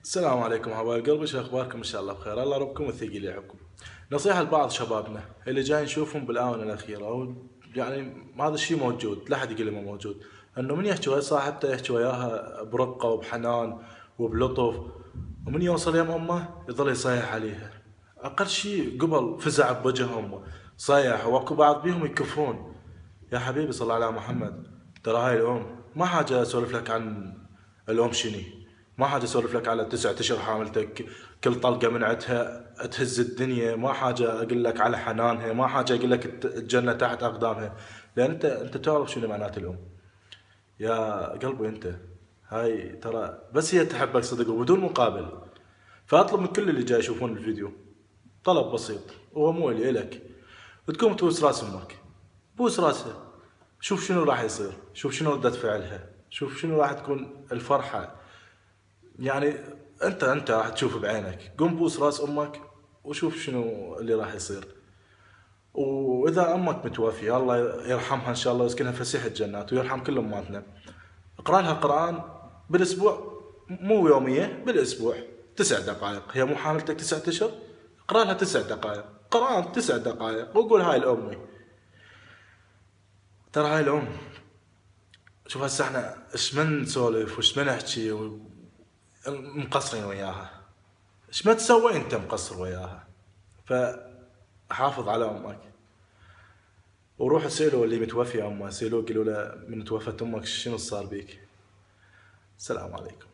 السلام عليكم حبايب قلبي، شو اخباركم؟ ان شاء الله بخير، الله ربكم والثقيل يعقكم. نصيحة لبعض شبابنا اللي جاي نشوفهم بالاونة الاخيرة، او يعني هذا الشيء موجود، لا احد يقول لي ما موجود. انه من يحكي ويا صاحبته يحكي وياها برقة وبحنان وبلطف، ومن يوصل يم امه يظل يصيح عليها. اقل شيء قبل فزع بوجه امه، صيح، واكو بعض بيهم يكفرون. يا حبيبي صل على محمد، ترى هاي الام ما حاجة اسولف لك عن الام شني، ما حاجة اسولف لك على 9 اشهر حاملتك كل طلقة من عندها تهز الدنيا، ما حاجة اقول لك على حنانها، ما حاجة اقول لك الجنة تحت اقدامها. لان انت تعرف شنو معنات الام يا قلبي. انت هاي ترى بس هي تحبك صدق وبدون مقابل. فاطلب من كل اللي جاي يشوفون الفيديو طلب بسيط، وهو مو الي الك، تقوم تبوس راس امك، بوس راسها، شوف شنو راح يصير، شوف شنو ردة فعلها، شوف شنو راح تكون الفرحة. يعني انت راح تشوف بعينك. قم بوس راس امك وشوف شنو اللي راح يصير. واذا امك متوفيه الله يرحمها ان شاء الله ويسكنها فسيح الجنات ويرحم كل اماتنا، اقرا لها قران بالاسبوع، مو يوميه، بالاسبوع 9 دقائق. هي مو حاملتك 9 اشهر؟ اقرا لها 9 دقائق قران، 9 دقائق، وقول هاي لامي. ترى هاي الام، شوف هسه احنا ايش من نسولف وايش من نحكي مقصرين وياها. ايش ما تسوي انت مقصر وياها. فحافظ على امك، وروح اسأله اللي متوفي امه، اسألوه قولوا له من توفت امك شنو صار بيك. السلام عليكم.